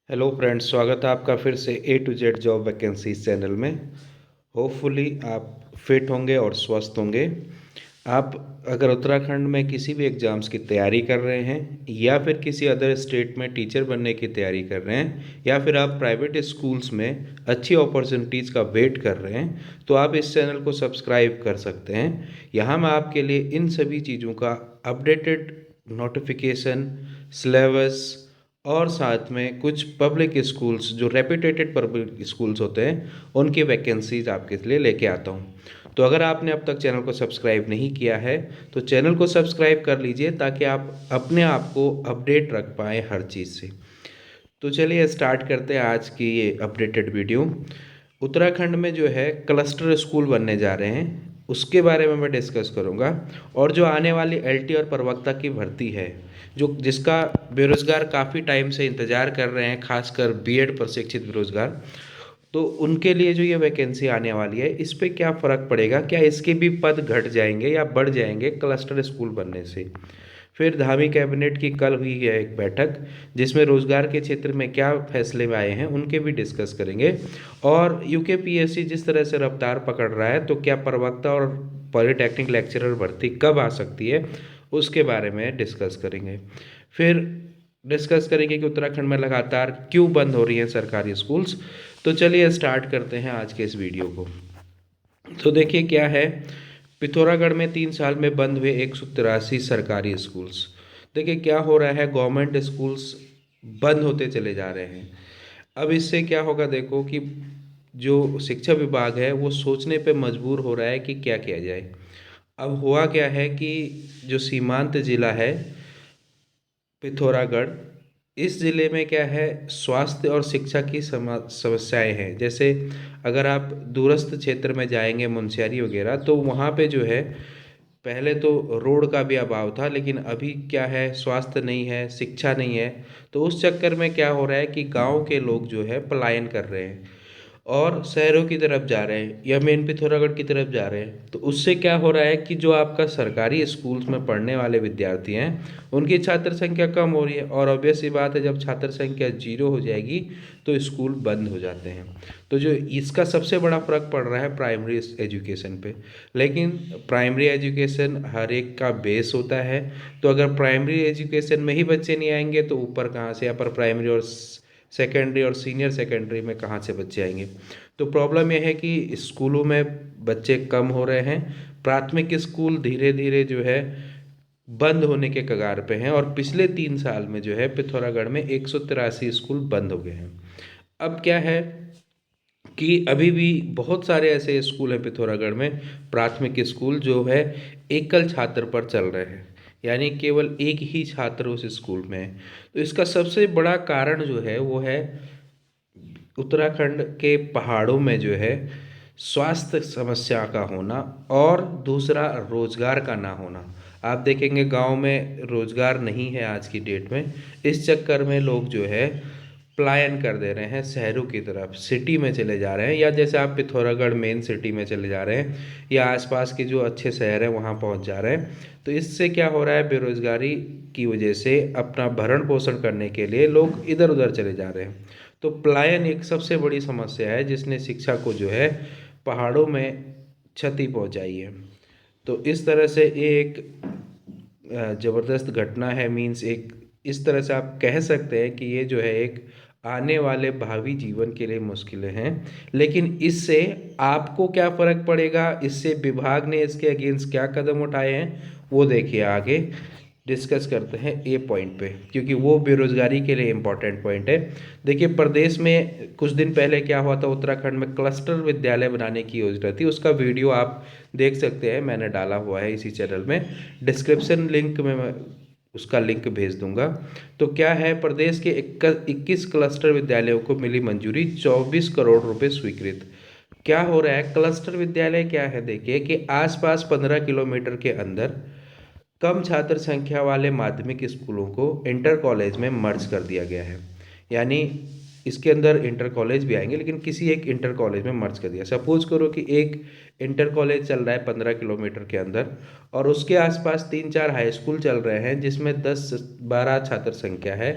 Hello friends, स्वागत है आपका फिर से A to Z job vacancies channel में। होपफुली आप फिट होंगे और स्वस्थ होंगे। आप अगर उत्तराखंड में किसी भी एग्ज़ाम्स की तैयारी कर रहे हैं या फिर किसी अदर स्टेट में टीचर बनने की तैयारी कर रहे हैं या फिर आप प्राइवेट स्कूल्स में अच्छी अपॉर्चुनिटीज़ का वेट कर रहे हैं, तो आप इस चैनल को सब्सक्राइब कर सकते हैं। यहाँ मैं आपके लिए इन सभी चीज़ों का अपडेटेड नोटिफिकेशन, सिलेबस और साथ में कुछ पब्लिक स्कूल्स जो रेप्यूटेटेड पब्लिक स्कूल्स होते हैं उनकी वैकेंसीज आपके लिए लेके आता हूँ। तो अगर आपने अब तक चैनल को सब्सक्राइब नहीं किया है तो चैनल को सब्सक्राइब कर लीजिए ताकि आप अपने आप को अपडेट रख पाएँ हर चीज़ से। तो चलिए स्टार्ट करते हैं आज की ये अपडेटेड वीडियो। उत्तराखंड में जो है क्लस्टर स्कूल बनने जा रहे हैं, उसके बारे में मैं डिस्कस करूंगा। और जो आने वाली एलटी और प्रवक्ता की भर्ती है, जो जिसका बेरोजगार काफ़ी टाइम से इंतज़ार कर रहे हैं, खासकर बीएड प्रशिक्षित बेरोजगार, तो उनके लिए जो ये वैकेंसी आने वाली है इस पे क्या फ़र्क पड़ेगा, क्या इसके भी पद घट जाएंगे या बढ़ जाएंगे क्लस्टर स्कूल बनने से। फिर धामी कैबिनेट की कल हुई है एक बैठक, जिसमें रोजगार के क्षेत्र में क्या फैसले में आए हैं उनके भी डिस्कस करेंगे। और यूकेपीएससी जिस तरह से रफ्तार पकड़ रहा है, तो क्या प्रवक्ता और पॉलिटेक्निक लेक्चरर भर्ती कब आ सकती है उसके बारे में डिस्कस करेंगे। फिर डिस्कस करेंगे कि उत्तराखंड में लगातार क्यों बंद हो रही हैं सरकारी स्कूल्स। तो चलिए स्टार्ट करते हैं आज के इस वीडियो को। तो देखिए क्या है, पिथौरागढ़ में 3 साल में बंद हुए 183 सरकारी स्कूल्स। देखिए क्या हो रहा है, गवर्नमेंट स्कूल्स बंद होते चले जा रहे हैं। अब इससे क्या होगा, देखो कि जो शिक्षा विभाग है वो सोचने पे मजबूर हो रहा है कि क्या किया जाए। अब हुआ क्या है कि जो सीमांत जिला है पिथौरागढ़, इस ज़िले में क्या है, स्वास्थ्य और शिक्षा की समस्याएं हैं। जैसे अगर आप दूरस्थ क्षेत्र में जाएंगे मुनस्यारी वगैरह, तो वहाँ पे जो है पहले तो रोड का भी अभाव था, लेकिन अभी क्या है, स्वास्थ्य नहीं है, शिक्षा नहीं है। तो उस चक्कर में क्या हो रहा है कि गांव के लोग जो है पलायन कर रहे हैं और शहरों की तरफ जा रहे हैं या मेन पिथौरागढ़ की तरफ जा रहे हैं। तो उससे क्या हो रहा है कि जो आपका सरकारी स्कूल्स में पढ़ने वाले विद्यार्थी हैं उनकी छात्र संख्या कम हो रही है, और ऑब्वियस सी बात है जब छात्र संख्या जीरो हो जाएगी तो स्कूल बंद हो जाते हैं। तो जो इसका सबसे बड़ा फर्क पड़ रहा है प्राइमरी एजुकेशन पे। लेकिन प्राइमरी एजुकेशन हर एक का बेस होता है, तो अगर प्राइमरी एजुकेशन में ही बच्चे नहीं आएंगे तो ऊपर कहाँ से, अपर प्राइमरी और सेकेंडरी और सीनियर सेकेंडरी में कहाँ से बच्चे आएंगे। तो प्रॉब्लम यह है कि स्कूलों में बच्चे कम हो रहे हैं। प्राथमिक स्कूल धीरे धीरे जो है बंद होने के कगार पे हैं, और पिछले 3 साल में जो है पिथौरागढ़ में 183 स्कूल बंद हो गए हैं। अब क्या है कि अभी भी बहुत सारे ऐसे स्कूल हैं पिथौरागढ़ में, प्राथमिक स्कूल जो है एकल छात्र पर चल रहे हैं, यानी केवल एक ही छात्र उस स्कूल में है। तो इसका सबसे बड़ा कारण जो है वो है उत्तराखंड के पहाड़ों में जो है स्वास्थ्य समस्या का होना, और दूसरा रोजगार का ना होना। आप देखेंगे गांव में रोजगार नहीं है आज की डेट में, इस चक्कर में लोग जो है पलायन कर दे रहे हैं शहरों की तरफ, सिटी में चले जा रहे हैं, या जैसे आप पिथौरागढ़ मेन सिटी में चले जा रहे हैं या आसपास के जो अच्छे शहर हैं वहाँ पहुँच जा रहे हैं। तो इससे क्या हो रहा है, बेरोजगारी की वजह से अपना भरण पोषण करने के लिए लोग इधर उधर चले जा रहे हैं। तो पलायन एक सबसे बड़ी समस्या है जिसने शिक्षा को जो है पहाड़ों में क्षति पहुंचाई है। तो इस तरह से ये एक ज़बरदस्त घटना है, मीन्स एक इस तरह से आप कह सकते हैं कि ये जो है एक आने वाले भावी जीवन के लिए मुश्किलें हैं। लेकिन इससे आपको क्या फ़र्क पड़ेगा, इससे विभाग ने इसके अगेंस्ट क्या कदम उठाए हैं, वो देखिए आगे डिस्कस करते हैं ए पॉइंट पे, क्योंकि वो बेरोजगारी के लिए इम्पोर्टेंट पॉइंट है। देखिए प्रदेश में कुछ दिन पहले क्या हुआ था, उत्तराखंड में क्लस्टर विद्यालय बनाने की योजना थी, उसका वीडियो आप देख सकते हैं, मैंने डाला हुआ है इसी चैनल में। डिस्क्रिप्शन लिंक में मैं उसका लिंक भेज दूंगा। तो क्या है, प्रदेश के 21 क्लस्टर विद्यालयों को मिली मंजूरी, 24 करोड़ रुपए स्वीकृत। क्या हो रहा है, क्लस्टर विद्यालय क्या है, देखिए कि आसपास 15 किलोमीटर के अंदर कम छात्र संख्या वाले माध्यमिक स्कूलों को इंटर कॉलेज में मर्ज कर दिया गया है। यानी इसके अंदर इंटर कॉलेज भी आएंगे, लेकिन किसी एक इंटर कॉलेज में मर्ज कर दिया। सपोज करो कि एक इंटर कॉलेज चल रहा है 15 किलोमीटर के अंदर, और उसके आसपास 3-4 हाई स्कूल चल रहे हैं जिसमें 10-12 छात्र संख्या है।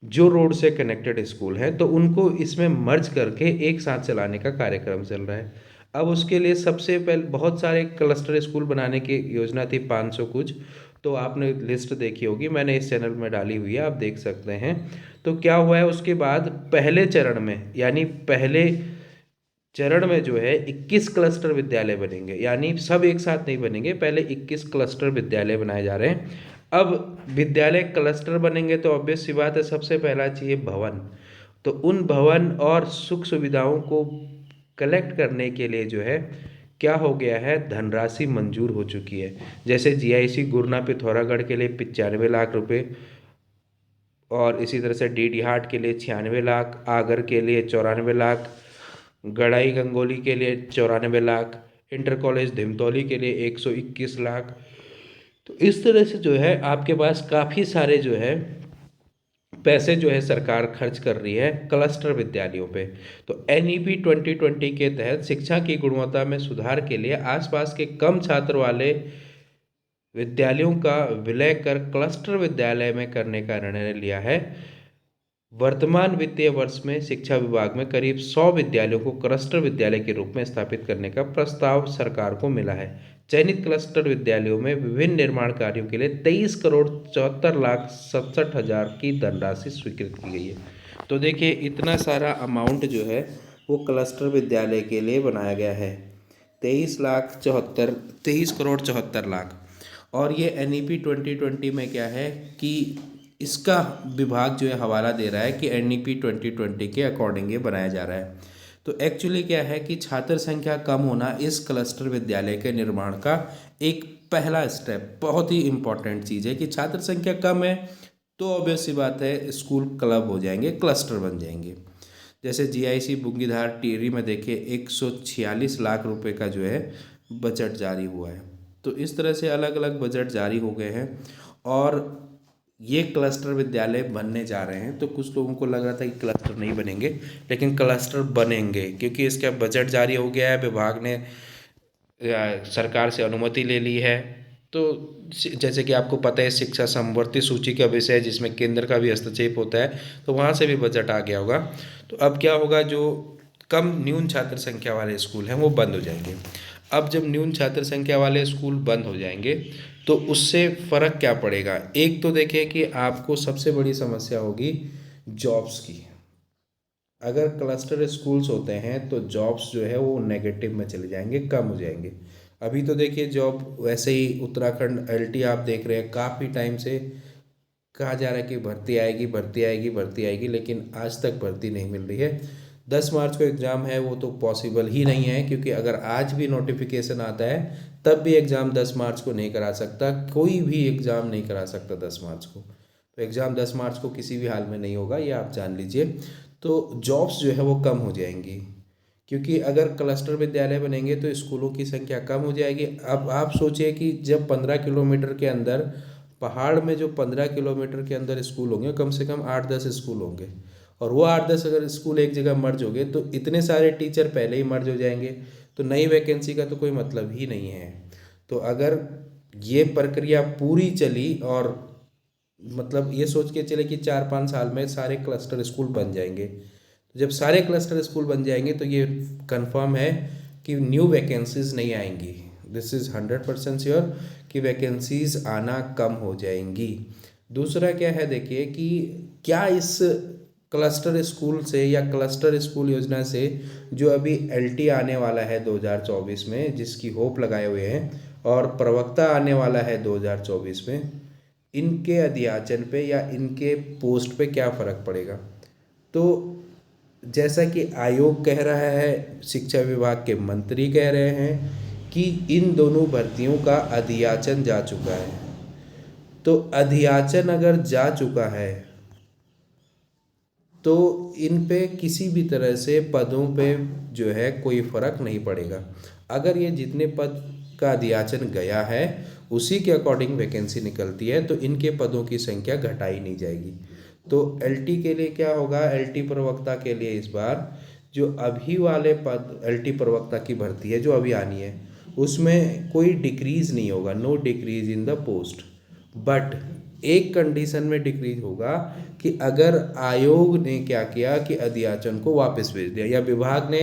जो रोड से कनेक्टेड स्कूल हैं, तो उनको इसमें मर्ज करके एक साथ चलाने का कार्यक्रम चल रहा है। अब उसके लिए सबसे पहले बहुत सारे क्लस्टर स्कूल बनाने की योजना थी, 500 कुछ। तो आपने लिस्ट देखी होगी, मैंने इस चैनल में डाली हुई है, आप देख सकते हैं। तो क्या हुआ है उसके बाद, पहले चरण में यानी पहले चरण में जो है 21 क्लस्टर विद्यालय बनेंगे, यानी सब एक साथ नहीं बनेंगे, पहले 21 क्लस्टर विद्यालय बनाए जा रहे हैं। अब विद्यालय क्लस्टर बनेंगे तो ऑब्वियस सी बात है, सबसे पहला चाहिए भवन। तो उन भवन और सुख सुविधाओं को कलेक्ट करने के लिए जो है क्या हो गया है, धनराशि मंजूर हो चुकी है। जैसे जीआईसी गुरना पिथौरागढ़ के लिए 95 लाख रुपए, और इसी तरह से डीडी हाट के लिए 96 लाख, आगर के लिए 94 लाख, गढ़ाई गंगोली के लिए 94 लाख, इंटर कॉलेज धिमतौली के लिए 121 लाख। तो इस तरह से जो है आपके पास काफ़ी सारे जो है पैसे जो है सरकार खर्च कर रही है क्लस्टर विद्यालयों पे। तो एनईपी 2020 के तहत शिक्षा की गुणवत्ता में सुधार के लिए आसपास के कम छात्र वाले विद्यालयों का विलय कर क्लस्टर विद्यालय में करने का निर्णय लिया है। वर्तमान वित्तीय वर्ष में शिक्षा विभाग में करीब 100 विद्यालयों को क्लस्टर विद्यालय के रूप में स्थापित करने का प्रस्ताव सरकार को मिला है। चयनित क्लस्टर विद्यालयों में विभिन्न निर्माण कार्यों के लिए 23,74,67,000 की धनराशि स्वीकृत की गई है। तो देखिए इतना सारा अमाउंट जो है वो क्लस्टर विद्यालय के लिए बनाया गया है, 23,74,23,74,00,000। और ये एनईपी 2020 में क्या है कि इसका विभाग जो है हवाला दे रहा है कि एनईपी 2020 के अकॉर्डिंग ये बनाया जा रहा है। तो एक्चुअली क्या है कि छात्र संख्या कम होना इस क्लस्टर विद्यालय के निर्माण का एक पहला स्टेप, बहुत ही इम्पॉर्टेंट चीज़ है कि छात्र संख्या कम है तो ऑब्वियस सी बात है स्कूल क्लब हो जाएंगे, क्लस्टर बन जाएंगे। जैसे जीआईसी बुंगीधार टिहरी में देखिए 146 लाख रुपए का जो है बजट जारी हुआ है। तो इस तरह से अलग अलग बजट जारी हो गए हैं और ये क्लस्टर विद्यालय बनने जा रहे हैं। तो कुछ लोगों को लग रहा था कि क्लस्टर नहीं बनेंगे, लेकिन क्लस्टर बनेंगे क्योंकि इसका बजट जारी हो गया है, विभाग ने सरकार से अनुमति ले ली है। तो जैसे कि आपको पता है शिक्षा समवर्ती सूची का विषय जिसमें केंद्र का भी हस्तक्षेप होता है, तो वहाँ से भी बजट आ गया होगा। तो अब क्या होगा, जो कम न्यून छात्र संख्या वाले स्कूल हैं वो बंद हो जाएंगे। अब जब न्यून छात्र संख्या वाले स्कूल बंद हो जाएंगे तो उससे फ़र्क क्या पड़ेगा। एक तो देखिए कि आपको सबसे बड़ी समस्या होगी जॉब्स की। अगर क्लस्टर स्कूल्स होते हैं तो जॉब्स जो है वो नेगेटिव में चले जाएंगे, कम हो जाएंगे। अभी तो देखिए जॉब वैसे ही उत्तराखंड एलटी आप देख रहे हैं, काफ़ी टाइम से कहा जा रहा है कि भर्ती आएगी भर्ती आएगी भर्ती आएगी, लेकिन आज तक भर्ती नहीं मिल रही है। 10 मार्च को एग्ज़ाम है, वो तो पॉसिबल ही नहीं है क्योंकि अगर आज भी नोटिफिकेशन आता है तब भी एग्ज़ाम 10 मार्च को नहीं करा सकता, कोई भी एग्ज़ाम नहीं करा सकता 10 मार्च को। तो एग्ज़ाम 10 मार्च को किसी भी हाल में नहीं होगा, ये आप जान लीजिए। तो जॉब्स जो है वो कम हो जाएंगी क्योंकि अगर क्लस्टर विद्यालय बनेंगे तो स्कूलों की संख्या कम हो जाएगी। अब आप सोचिए कि जब 15 किलोमीटर के अंदर, पहाड़ में जो 15 किलोमीटर के अंदर स्कूल होंगे, कम से कम 8-10 स्कूल होंगे, और वो 8-10 अगर स्कूल एक जगह मर्ज हो गए तो इतने सारे टीचर पहले ही मर्ज हो जाएंगे, तो नई वैकेंसी का तो कोई मतलब ही नहीं है। तो अगर ये प्रक्रिया पूरी चली और मतलब ये सोच के चले कि 4-5 साल में सारे क्लस्टर स्कूल बन जाएंगे, तो जब सारे क्लस्टर स्कूल बन जाएंगे तो ये कंफर्म है कि न्यू वैकेंसीज नहीं आएंगी। दिस इज़ 100% श्योर कि वैकेंसीज आना कम हो जाएंगी। दूसरा क्या है देखिए कि क्या इस क्लस्टर स्कूल से या क्लस्टर स्कूल योजना से जो अभी एलटी आने वाला है 2024 में, जिसकी होप लगाए हुए हैं, और प्रवक्ता आने वाला है 2024 में, इनके अध्याचन पे या इनके पोस्ट पे क्या फ़र्क पड़ेगा। तो जैसा कि आयोग कह रहा है, शिक्षा विभाग के मंत्री कह रहे हैं कि इन दोनों भर्तियों का अधियाचन जा चुका है। तो अधियाचन अगर जा चुका है तो इन पे किसी भी तरह से पदों पे जो है कोई फ़र्क नहीं पड़ेगा। अगर ये जितने पद का अधियाचन गया है उसी के अकॉर्डिंग वैकेंसी निकलती है तो इनके पदों की संख्या घटाई नहीं जाएगी। तो एलटी के लिए क्या होगा, एलटी प्रवक्ता के लिए इस बार जो अभी वाले पद एलटी प्रवक्ता की भर्ती है जो अभी आनी है उसमें कोई डिक्रीज़ नहीं होगा, no decrease in the post, but एक कंडीशन में डिक्रीज होगा कि अगर आयोग ने क्या किया कि अध्याचन को वापस भेज दिया या विभाग ने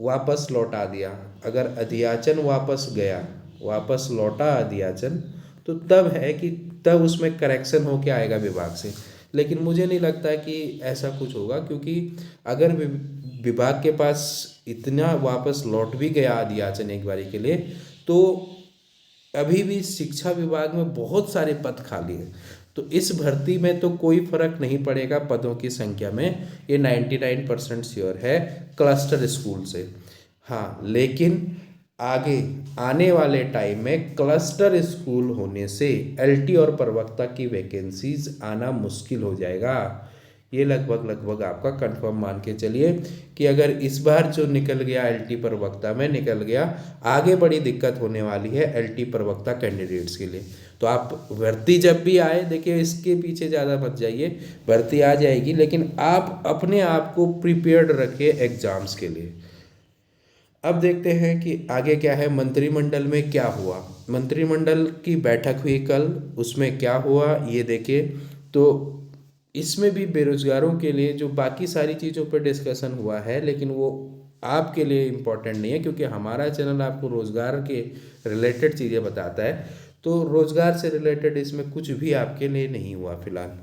वापस लौटा दिया। अगर अध्याचन वापस गया, वापस लौटा अध्याचन, तो तब है कि तब उसमें करेक्शन होके आएगा विभाग से। लेकिन मुझे नहीं लगता कि ऐसा कुछ होगा, क्योंकि अगर विभाग के पास इतना वापस लौट भी गया अध्याचन एक बारी के लिए, तो अभी भी शिक्षा विभाग में बहुत सारे पद खाली हैं। तो इस भर्ती में तो कोई फर्क नहीं पड़ेगा पदों की संख्या में, ये 99% श्योर है क्लस्टर स्कूल से। हाँ, लेकिन आगे आने वाले टाइम में क्लस्टर स्कूल होने से एलटी और प्रवक्ता की वैकेंसीज आना मुश्किल हो जाएगा। ये लगभग आपका कंफर्म मान के चलिए कि अगर इस बार जो निकल गया एलटी प्रवक्ता में निकल गया, आगे बड़ी दिक्कत होने वाली है एलटी प्रवक्ता कैंडिडेट्स के लिए। तो आप भर्ती जब भी आए, देखिए इसके पीछे ज़्यादा मत जाइए, भर्ती आ जाएगी, लेकिन आप अपने आप को प्रिपेयर्ड रखिए एग्जाम्स के लिए। अब देखते हैं कि आगे क्या है। मंत्रिमंडल में क्या हुआ, मंत्रिमंडल की बैठक हुई कल, उसमें क्या हुआ ये देखिए। तो इसमें भी बेरोजगारों के लिए जो बाकी सारी चीज़ों पर डिस्कशन हुआ है, लेकिन वो आपके लिए इम्पोर्टेंट नहीं है, क्योंकि हमारा चैनल आपको रोज़गार के रिलेटेड चीज़ें बताता है। तो रोज़गार से रिलेटेड इसमें कुछ भी आपके लिए नहीं हुआ फिलहाल।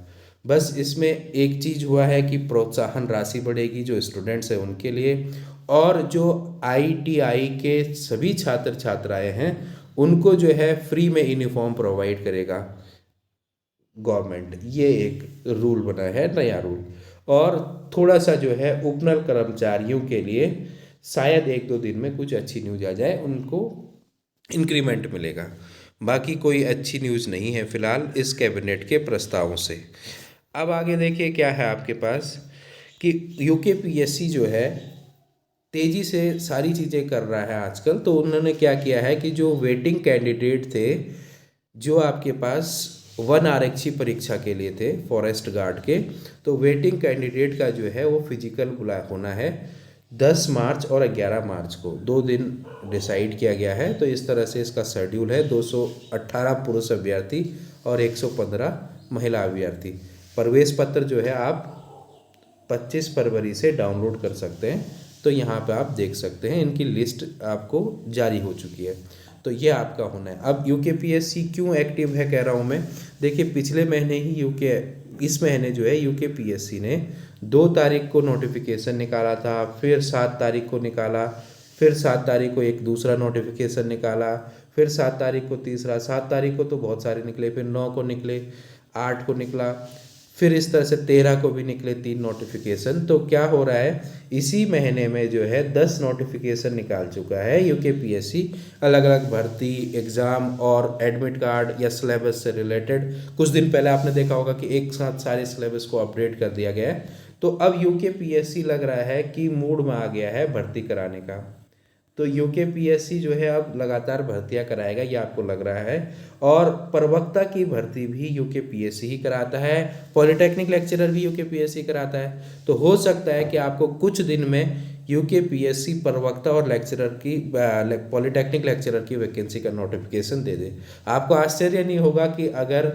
बस इसमें एक चीज़ हुआ है कि प्रोत्साहन राशि बढ़ेगी जो स्टूडेंट्स हैं उनके लिए, और जो आईटीआई के सभी छात्र छात्राएं हैं उनको जो है फ्री में यूनिफॉर्म प्रोवाइड करेगा गवर्नमेंट। ये एक रूल बना है, नया रूल। और थोड़ा सा जो है उपनल कर्मचारियों के लिए शायद 1-2 दिन में कुछ अच्छी न्यूज़ आ जाए, उनको इंक्रीमेंट मिलेगा। बाकी कोई अच्छी न्यूज़ नहीं है फिलहाल इस कैबिनेट के प्रस्तावों से। अब आगे देखिए क्या है आपके पास कि यूकेपीएससी जो है तेज़ी से सारी चीज़ें कर रहा है आजकल। तो उन्होंने क्या किया है कि जो वेटिंग कैंडिडेट थे, जो आपके पास वन आरक्षी परीक्षा के लिए थे फॉरेस्ट गार्ड के, तो वेटिंग कैंडिडेट का जो है वो फिजिकल बुला होना है 10 मार्च और 11 मार्च को, 2 दिन डिसाइड किया गया है। तो इस तरह से इसका शेड्यूल है। 218 पुरुष अभ्यर्थी और 115 महिला अभ्यर्थी। प्रवेश पत्र जो है आप 25 फरवरी से डाउनलोड कर सकते हैं। तो यहाँ पे आप देख सकते हैं, इनकी लिस्ट आपको जारी हो चुकी है। तो ये आपका होना है। अब यूकेपीएससी क्यों एक्टिव है कह रहा हूँ मैं, देखिए पिछले महीने ही इस महीने जो है यूकेपीएससी ने 2 तारीख को नोटिफिकेशन निकाला था, फिर 7 तारीख को निकाला, फिर 7 तारीख को एक दूसरा नोटिफिकेशन निकाला, फिर 7 तारीख को तीसरा, 7 तारीख को तो बहुत सारे निकले, फिर 9 को निकले, 8 को निकला, फिर इस तरह से 13 को भी निकले 3 नोटिफिकेशन। तो क्या हो रहा है, इसी महीने में जो है 10 नोटिफिकेशन निकाल चुका है यूकेपीएससी, अलग अलग भर्ती, एग्ज़ाम और एडमिट कार्ड या सिलेबस से रिलेटेड। कुछ दिन पहले आपने देखा होगा कि एक साथ सारे सिलेबस को अपडेट कर दिया गया है। तो अब यूकेपीएससी लग रहा है कि मूड में आ गया है भर्ती कराने का। तो यूकेपीएससी जो है अब लगातार भर्तियां कराएगा, ये आपको लग रहा है। और प्रवक्ता की भर्ती भी यूकेपीएससी ही कराता है, पॉलिटेक्निक लेक्चरर भी यूकेपीएससी कराता है। तो हो सकता है कि आपको कुछ दिन में यूकेपीएससी प्रवक्ता और लेक्चरर की पॉलिटेक्निक लेक्चरर की वैकेंसी का नोटिफिकेशन दे दे। आपको आश्चर्य नहीं होगा कि अगर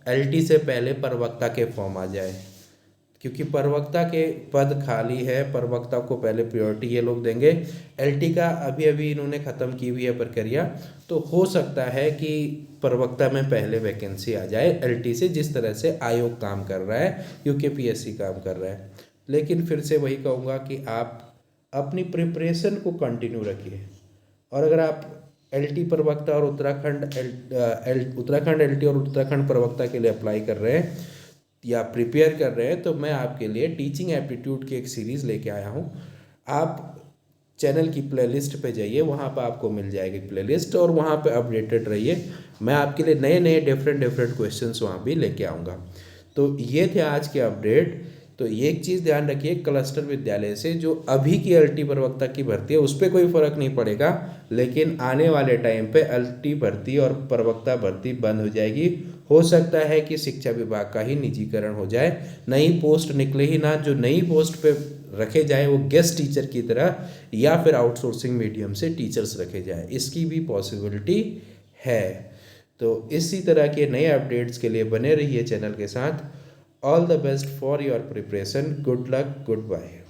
एलटी से पहले प्रवक्ता के फॉर्म आ जाए, क्योंकि प्रवक्ता के पद खाली है, प्रवक्ता को पहले प्रायोरिटी ये लोग देंगे। एलटी का अभी अभी इन्होंने ख़त्म की हुई है प्रक्रिया, तो हो सकता है कि प्रवक्ता में पहले वैकेंसी आ जाए एलटी से, जिस तरह से आयोग काम कर रहा है, यूकेपीएससी काम कर रहा है। लेकिन फिर से वही कहूँगा कि आप अपनी प्रिपरेशन को कंटिन्यू रखिए। और अगर आप एलटी प्रवक्ता और उत्तराखंड एलटी और उत्तराखंड प्रवक्ता के लिए अप्लाई कर रहे हैं या प्रिपेयर कर रहे हैं, तो मैं आपके लिए टीचिंग एप्टीट्यूड की एक सीरीज़ लेके आया हूँ। आप चैनल की प्लेलिस्ट पे जाइए, वहाँ पे आपको मिल जाएगी प्लेलिस्ट, और वहाँ पे अपडेटेड रहिए। मैं आपके लिए नए नए डिफरेंट क्वेश्चंस वहाँ भी लेके आऊँगा। तो ये थे आज के अपडेट। तो ये एक चीज़ ध्यान रखिए, क्लस्टर विद्यालय से जो अभी की एलटी प्रवक्ता की भर्ती है उस पर कोई फ़र्क नहीं पड़ेगा, लेकिन आने वाले टाइम पे एलटी भर्ती और प्रवक्ता भर्ती बंद हो जाएगी। हो सकता है कि शिक्षा विभाग का ही निजीकरण हो जाए, नई पोस्ट निकले ही ना, जो नई पोस्ट पे रखे जाए वो गेस्ट टीचर की तरह, या फिर आउटसोर्सिंग मीडियम से टीचर्स रखे जाए, इसकी भी पॉसिबिलिटी है। तो इसी तरह के नए अपडेट्स के लिए बने रहिए चैनल के साथ। All the best for your preparation. Good luck, good bye.